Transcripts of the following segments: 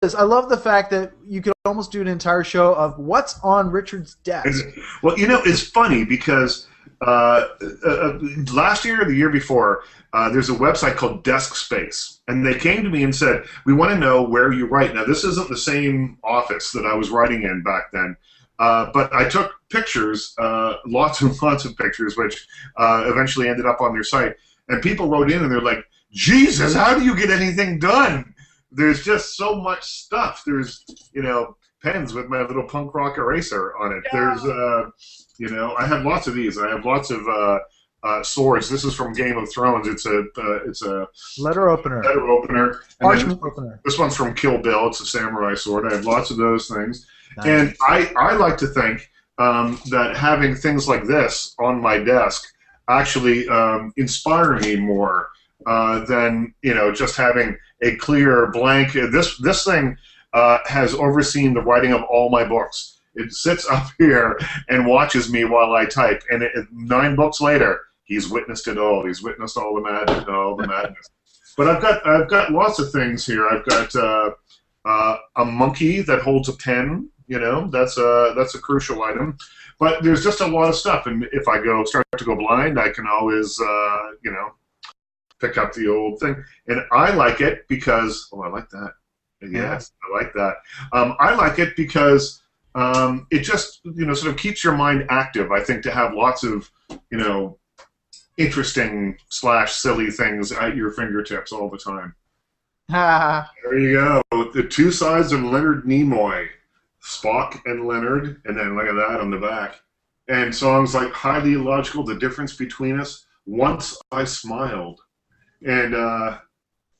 this. I love the fact that you could almost do an entire show of what's on Richard's desk. Well, you know, it's funny because last year or the year before, there's a website called Desk Space, and they came to me and said, we want to know where you write. Now, this isn't the same office that I was writing in back then, but I took pictures, lots and lots of pictures, which eventually ended up on their site, and people wrote in and they're like, Jesus, how do you get anything done? There's just so much stuff. There's, you know, pens with my little punk rock eraser on it. Yeah. There's, you know, I have lots of these. I have lots of swords. This is from Game of Thrones. It's a letter opener. Letter opener. Parchment opener. This one's from Kill Bill. It's a samurai sword. I have lots of those things. Nice. And I like to think that having things like this on my desk actually inspire me more than, you know, just having a clear blank. This thing has overseen the writing of all my books. It sits up here and watches me while I type, and 9 books later, he's witnessed it all. He's witnessed all the madness, But I've got lots of things here. I've got a monkey that holds a pen. You know, that's a crucial item. But there's just a lot of stuff, and if I start to go blind, I can always you know, pick up the old thing. And I like it because I like that. Yes, I like that. I like it because it just, you know, sort of keeps your mind active, I think, to have lots of, you know, interesting / silly things at your fingertips all the time. There you go. The two sides of Leonard Nimoy, Spock and Leonard, and then look at that on the back. And songs like Highly Illogical, The Difference Between Us, Once I Smiled. And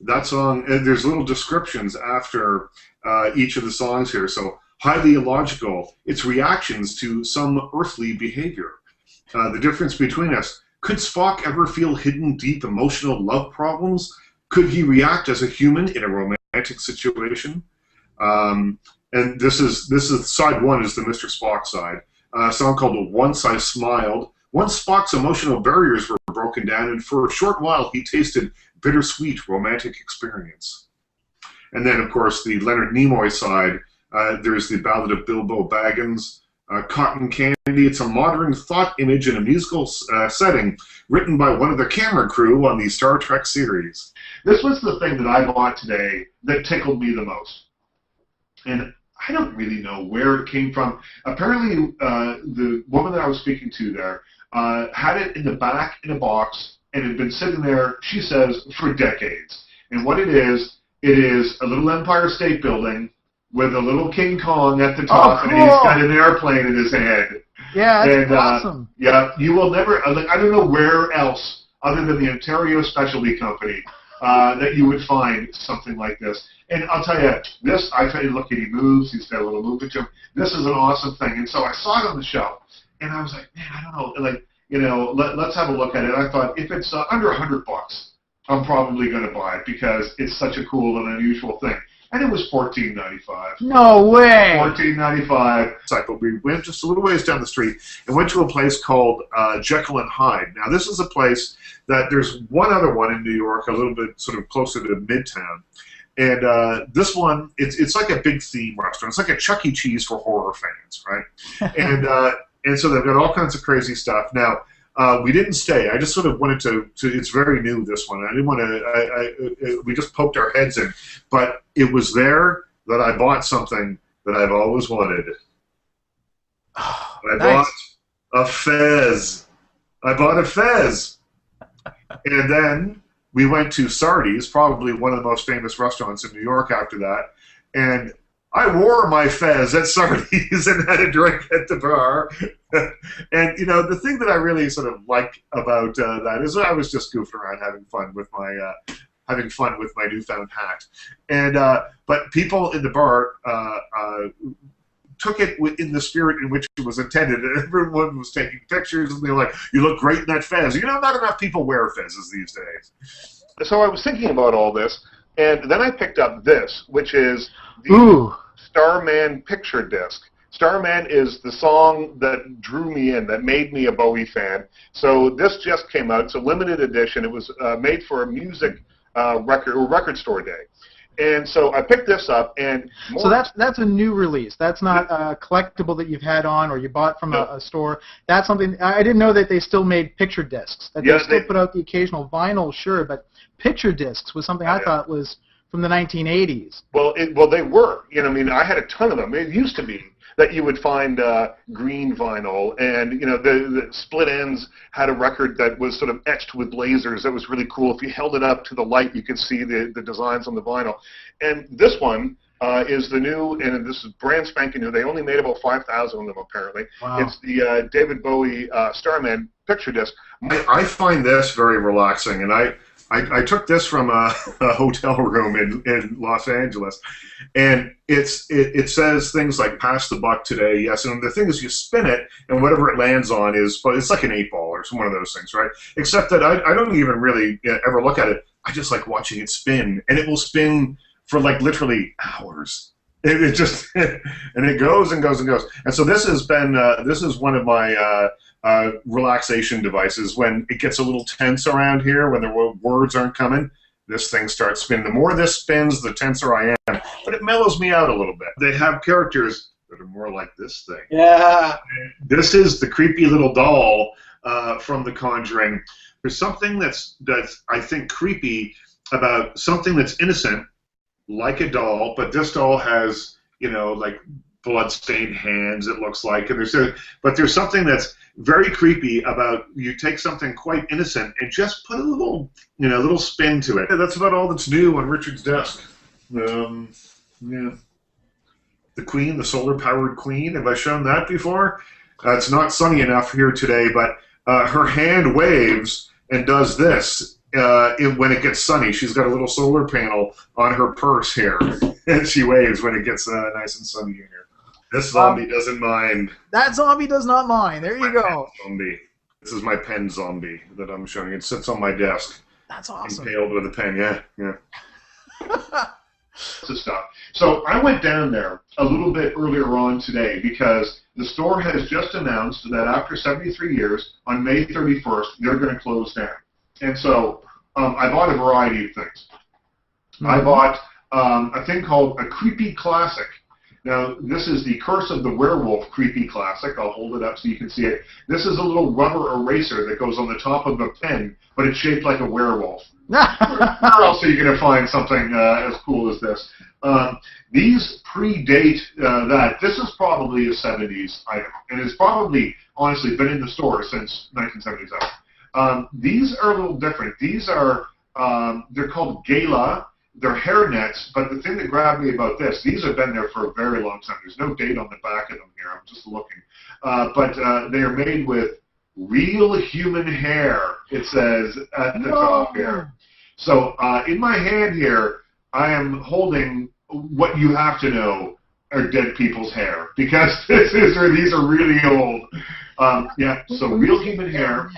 that song, and there's little descriptions after each of the songs here. So, Highly Illogical, its reactions to some earthly behavior. The Difference Between Us, could Spock ever feel hidden, deep emotional love problems? Could he react as a human in a romantic situation? And this is side one, is the Mr. Spock side. A song called Once I Smiled. Once Spock's emotional barriers were broken down, and for a short while he tasted bittersweet romantic experience. And then, of course, the Leonard Nimoy side, there's the Ballad of Bilbo Baggins, Cotton Candy. It's a modern thought image in a musical setting written by one of the camera crew on the Star Trek series. This was the thing that I bought today that tickled me the most. And I don't really know where it came from. Apparently, the woman that I was speaking to there had it in the back in a box, and it had been sitting there, she says, for decades. And what it is a little Empire State Building with a little King Kong at the top, and he's got an airplane in his hand. Yeah, that's awesome. Yeah, you will never, I don't know where else, other than the Ontario Specialty Company, that you would find something like this. And I'll tell you, this, I tell you, look, he moves, he's got a little movement to him. This is an awesome thing. And so I saw it on the shelf, and I was like, man, I don't know, like, you know, let's have a look at it. I thought, if it's under $100, I'm probably going to buy it because it's such a cool and unusual thing. And it was $14.95. No way! $14.95. But we went just a little ways down the street and went to a place called Jekyll and Hyde. Now, this is a place that there's one other one in New York, a little bit sort of closer to Midtown. And this one, it's like a big theme restaurant. It's like a Chuck E. Cheese for horror fans, right? And so they've got all kinds of crazy stuff. Now, we didn't stay. I just sort of wanted to it's very new, this one. I didn't want to, we just poked our heads in. But it was there that I bought something that I've always wanted. I bought a fez. I bought a fez. And then we went to Sardi's, probably one of the most famous restaurants in New York after that. And I wore my fez at Sardi's and had a drink at the bar. And, you know, the thing that I really sort of like about that is I was just goofing around having fun with my newfound hat. And but people in the bar took it in the spirit in which it was intended, and everyone was taking pictures, and they were like, you look great in that fez. You know, not enough people wear fezzes these days. So I was thinking about all this, and then I picked up this, which is the Starman picture disc. Starman is the song that drew me in, that made me a Bowie fan. So this just came out. It's a limited edition. It was made for a music record store day. And so I picked this up, and so that's a new release. That's not a collectible that you've had on or you bought from a store. That's something I didn't know that they still made picture discs. That they still put out the occasional vinyl, sure, but picture discs was something I thought was from the 1980s. Well, they were. You know, I mean, I had a ton of them. It used to be that you would find green vinyl, and you know the split ends had a record that was sort of etched with lasers. That was really cool. If you held it up to the light, you could see the designs on the vinyl. And this one is the new, and this is brand spanking new. They only made about 5,000 of them apparently. Wow. It's the David Bowie Starman picture disc. I find this very relaxing, and I took this from a hotel room in Los Angeles, and it says things like "pass the buck today," yes, and the thing is you spin it, and whatever it lands on but it's like an 8-ball or one of those things, right? Except that I don't even really ever look at it. I just like watching it spin, and it will spin for like literally hours. It just and it goes and goes and goes. And so this has been this is one of my relaxation devices. When it gets a little tense around here, when the words aren't coming, this thing starts spinning. The more this spins, the tenser I am. But it mellows me out a little bit. They have characters that are more like this thing. Yeah. This is the creepy little doll from The Conjuring. There's something that's I think creepy about something that's innocent, like a doll, but this doll has, you know, like blood-stained hands, it looks like, and there's something that's very creepy about you take something quite innocent and just put a little spin to it. That's about all that's new on Richard's desk. Yeah, the Queen, the solar-powered Queen. Have I shown that before? It's not sunny enough here today, but her hand waves and does this when it gets sunny. She's got a little solar panel on her purse here, and she waves when it gets nice and sunny here. This zombie doesn't mind. That zombie does not mind. There you go. Zombie. This is my pen zombie that I'm showing. It sits on my desk. That's awesome. Impaled with a pen, yeah. Stuff. So I went down there a little bit earlier on today because the store has just announced that after 73 years, on May 31st, they're going to close down. And so I bought a variety of things. Mm-hmm. I bought a thing called a Creepy Classic. Now, this is the Curse of the Werewolf Creepy Classic. I'll hold it up so you can see it. This is a little rubber eraser that goes on the top of a pen, but it's shaped like a werewolf. Where else are you going to find something as cool as this? These predate that. This is probably a 70s item, and it's probably, honestly, been in the store since 1977. These are a little different. These are, they're called Gala. They're hairnets, but the thing that grabbed me about this, these have been there for a very long time. There's no date on the back of them here. I'm just looking. But they are made with real human hair, it says at the top here. So in my hand here, I am holding what you have to know are dead people's hair, because these are really old. So real human hair.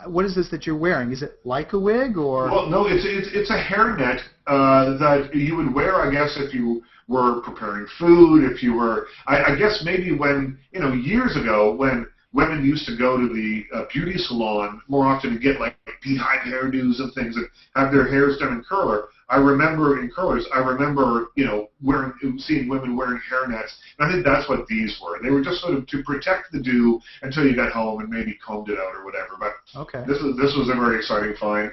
What is this that you're wearing? Is it like a wig, or? Well, no, it's a hairnet that you would wear, I guess, if you were preparing food, if you were, I guess maybe when, years ago, when women used to go to the beauty salon more often to get like beehive hairdos and things and have their hairs done in curlers, I remember seeing women wearing hairnets, and I think that's what these were. They were just sort of to protect the dew until you got home and maybe combed it out or whatever. But okay. This was a very exciting find.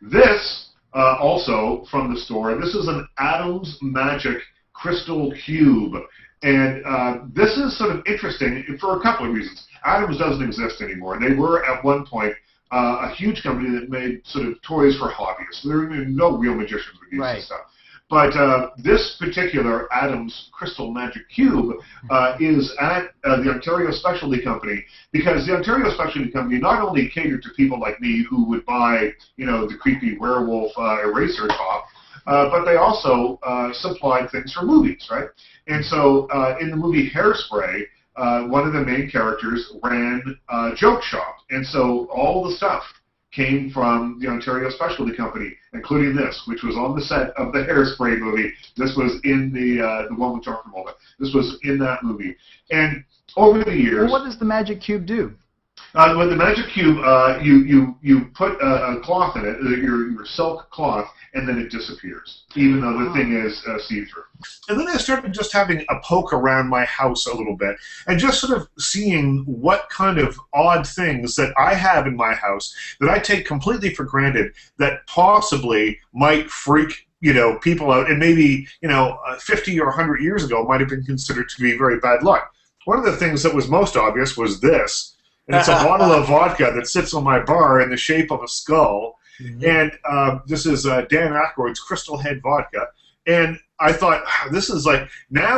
This also from the store. This is an Adam's Magic Crystal Cube. And this is sort of interesting for a couple of reasons. Adams doesn't exist anymore. They were at one point a huge company that made sort of toys for hobbyists. There were no real magicians with these stuff. But this particular Adams Crystal Magic Cube is at the Ontario Specialty Company, because the Ontario Specialty Company not only catered to people like me who would buy, the creepy werewolf eraser top, but they also supplied things for movies, right? And so in the movie Hairspray, one of the main characters ran a joke shop. And so all the stuff came from the Ontario Specialty Company, including this, which was on the set of the Hairspray movie. This was in the one with John Travolta. This was in that movie. And over the years... Well, what does the Magic Cube do? With the magic cube, you put a cloth in it, your silk cloth, and then it disappears, even though the thing is see-through. And then I started just having a poke around my house a little bit, and just sort of seeing what kind of odd things that I have in my house that I take completely for granted that possibly might freak people out, and maybe 50 or 100 years ago might have been considered to be very bad luck. One of the things that was most obvious was this, and it's a bottle of vodka that sits on my bar in the shape of a skull. And this is Dan Aykroyd's Crystal Head vodka. And I thought, this is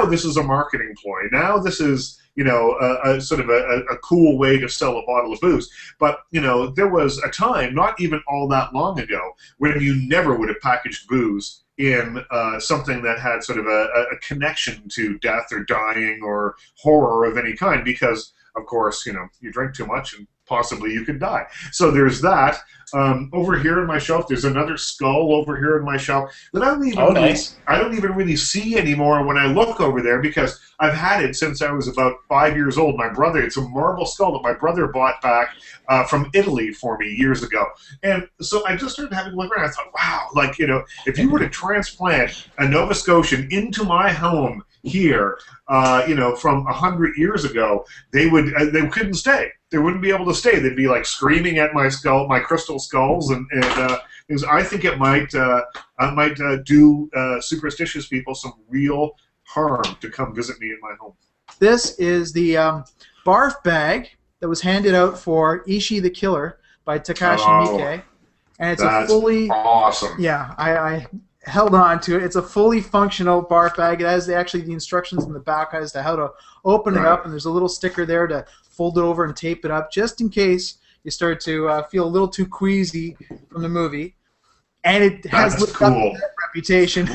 this is a marketing ploy. Now this is, a sort of a cool way to sell a bottle of booze. But, there was a time, not even all that long ago, when you never would have packaged booze in something that had sort of a connection to death or dying or horror of any kind, because, of course, you drink too much and possibly you could die. So there's that. Over here in my shelf, there's another skull over here in my shelf that I don't even really see anymore when I look over there, because I've had it since I was about 5 years old. My brother, it's a marble skull that my brother bought back from Italy for me years ago. And so I just started having a look around. I thought, wow, if you were to transplant a Nova Scotian into my home here, from 100 years ago, they couldn't stay. They wouldn't be able to stay. They'd be screaming at my skull, my crystal skulls, and things. I think it might do superstitious people some real harm to come visit me in my home. This is the barf bag that was handed out for Ishi the Killer by Takashi Miike, and it's a fully awesome. Yeah, I held on to it. It's a fully functional barf bag. It has actually the instructions in the back as to how to open it up, and there's a little sticker there to fold it over and tape it up, just in case you start to feel a little too queasy from the movie. And it has lived up to that reputation.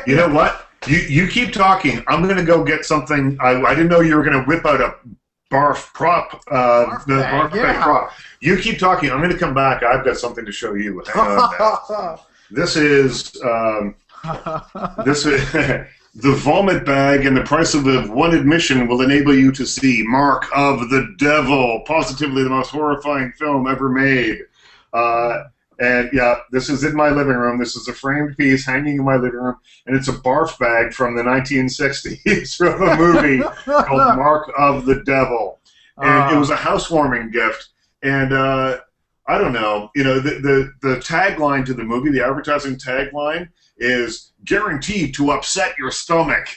You know what? You keep talking. I'm going to go get something. I didn't know you were going to whip out a barf prop. Barf bag prop. You keep talking. I'm going to come back. I've got something to show you. Hang on now. This is the vomit bag, and the price of one admission will enable you to see Mark of the Devil, positively the most horrifying film ever made. And yeah, this is in my living room. This is a framed piece hanging in my living room, and it's a barf bag from the 1960s from a movie called Mark of the Devil. And it was a housewarming gift. And I don't know, the tagline to the movie, the advertising tagline is guaranteed to upset your stomach.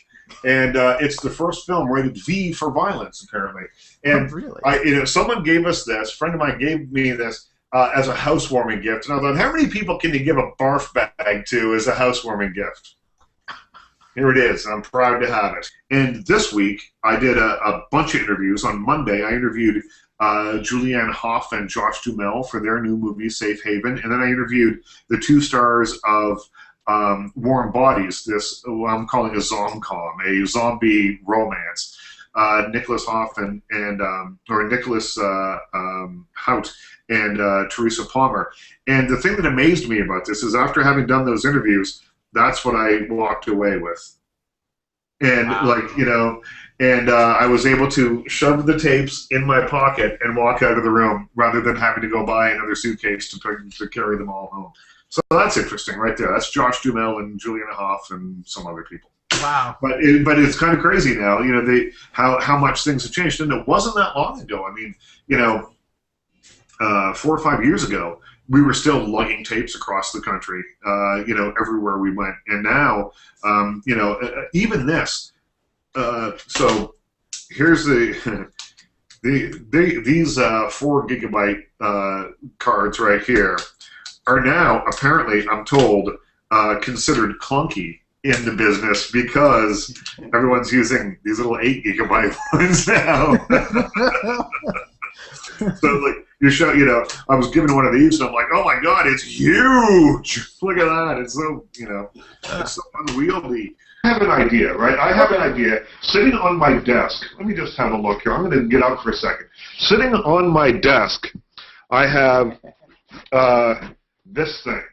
And it's the first film rated V for violence, apparently. And really? Someone gave us this, a friend of mine gave me this as a housewarming gift. And I thought, how many people can you give a barf bag to as a housewarming gift? Here it is. I'm proud to have it. And this week, I did a bunch of interviews. On Monday, I interviewed Julianne Hough and Josh Duhamel for their new movie, Safe Haven. And then I interviewed the two stars of Warm Bodies, this what I'm calling a zomcom, a zombie romance. Nicholas Hough or Nicholas Hout and Teresa Palmer. And the thing that amazed me about this is after having done those interviews, that's what I walked away with. And I was able to shove the tapes in my pocket and walk out of the room rather than having to go buy another suitcase to carry them all home. So that's interesting right there. That's Josh Duhamel and Julianne Hough and some other people. Wow. But it's kind of crazy now, how much things have changed. And it wasn't that long ago. I mean, 4 or 5 years ago, we were still lugging tapes across the country, everywhere we went. And now, even this. So here's these 4 gigabyte cards right here are now apparently, I'm told, considered clunky in the business because everyone's using these little 8 gigabyte ones now. So you show, I was given one of these and I'm like, oh my God, it's huge! Look at that! It's so, it's so unwieldy. I have an idea, right? I have an idea. Sitting on my desk, let me just have a look here. I'm going to get out for a second. Sitting on my desk, I have this thing.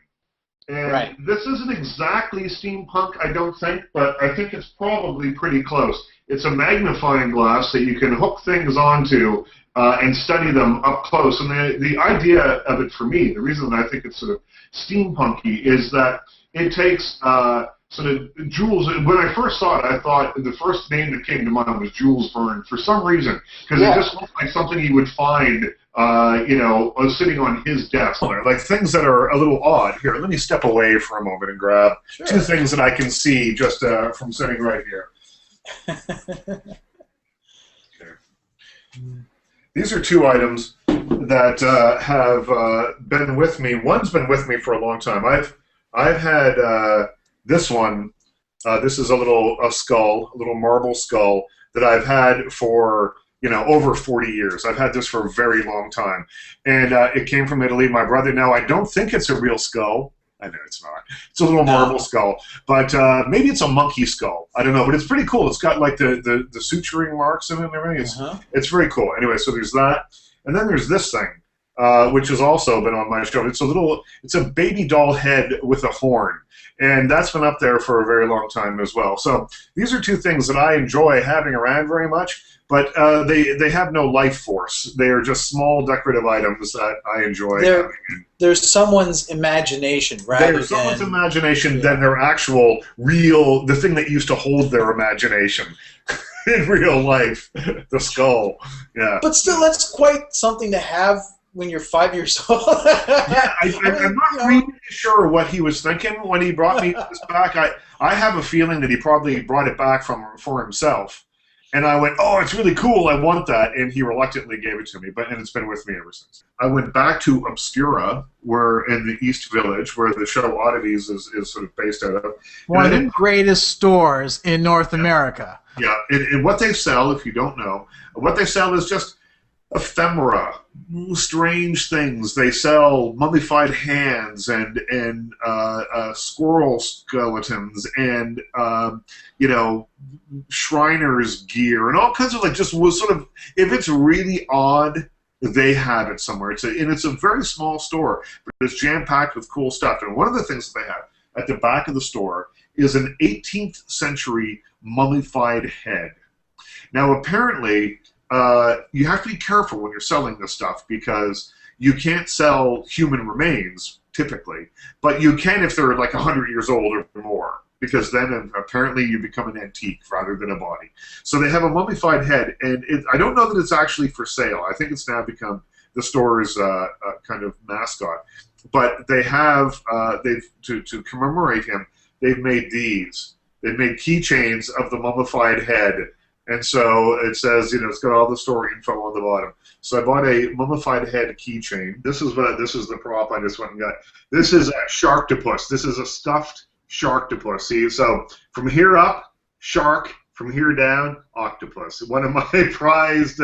And this isn't exactly steampunk, I don't think, but I think it's probably pretty close. It's a magnifying glass that you can hook things onto and study them up close. And the idea of it for me, the reason that I think it's sort of steampunky, is that it takes sort of Jules. When I first saw it, I thought the first name that came to mind was Jules Verne for some reason, because it just looked like something you would find, sitting on his desk. Like things that are a little odd. Here, let me step away for a moment and grab two things that I can see just from sitting right here. These are two items that have been with me. One's been with me for a long time. I've had this one. This is a skull, a little marble skull that I've had for over 40 years. I've had this for a very long time, and it came from Italy. My brother. Now I don't think it's a real skull. I know it's not. It's a little marble skull, but maybe it's a monkey skull. I don't know, but it's pretty cool. It's got like the suturing marks in it and everything. It's very cool. Anyway, so there's that, and then there's this thing, which has also been on my shelf. It's a baby doll head with a horn, and that's been up there for a very long time as well. So these are two things that I enjoy having around very much, but they have no life force. They are just small decorative items that I enjoy having. There's someone's imagination rather There's someone's imagination than their actual real, the thing that used to hold their imagination in real life, the skull. Yeah. But still, that's quite something to have when you're 5 years old. I'm not really sure what he was thinking when he brought me this back. I have a feeling that he probably brought it back for himself. And I went, oh, it's really cool, I want that, and he reluctantly gave it to me, and it's been with me ever since. I went back to Obscura, where in the East Village, where the show Oddities is sort of based out of. One of the greatest stores in North America. Yeah, and what they sell, if you don't know, what they sell is just ephemera, strange things. They sell mummified hands and squirrel skeletons and Shriner's gear and all kinds of just sort of, if it's really odd, they have it somewhere. It's a very small store, but it's jam packed with cool stuff. And one of the things that they have at the back of the store is an 18th century mummified head. Now apparently, you have to be careful when you're selling this stuff because you can't sell human remains typically, but you can if they're like 100 years old or more, because then apparently you become an antique rather than a body. So they have a mummified head, and I don't know that it's actually for sale. I think it's now become the store's kind of mascot. But they have to commemorate him. They've made these. They've made keychains of the mummified head. And so it says, it's got all the store info on the bottom. So I bought a mummified head keychain. This is the prop I just went and got. This is a Sharktopus. This is a stuffed Sharktopus. See, so from here up, shark. From here down, octopus. One of my prized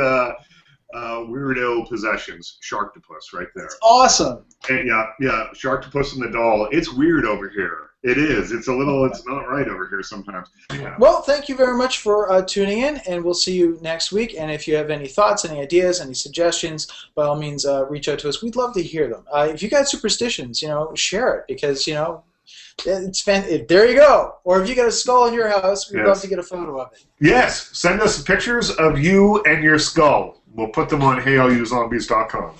weirdo possessions, Sharktopus, right there. It's awesome. And yeah, Sharktopus and the doll. It's weird over here. It is. It's not right over here sometimes. Yeah. Well, thank you very much for tuning in, and we'll see you next week. And if you have any thoughts, any ideas, any suggestions, by all means, reach out to us. We'd love to hear them. If you got superstitions, share it, because, it's there you go. Or if you got a skull in your house, we'd love to get a photo of it. Yes. Send us pictures of you and your skull. We'll put them on HeyAllYouZombies.com.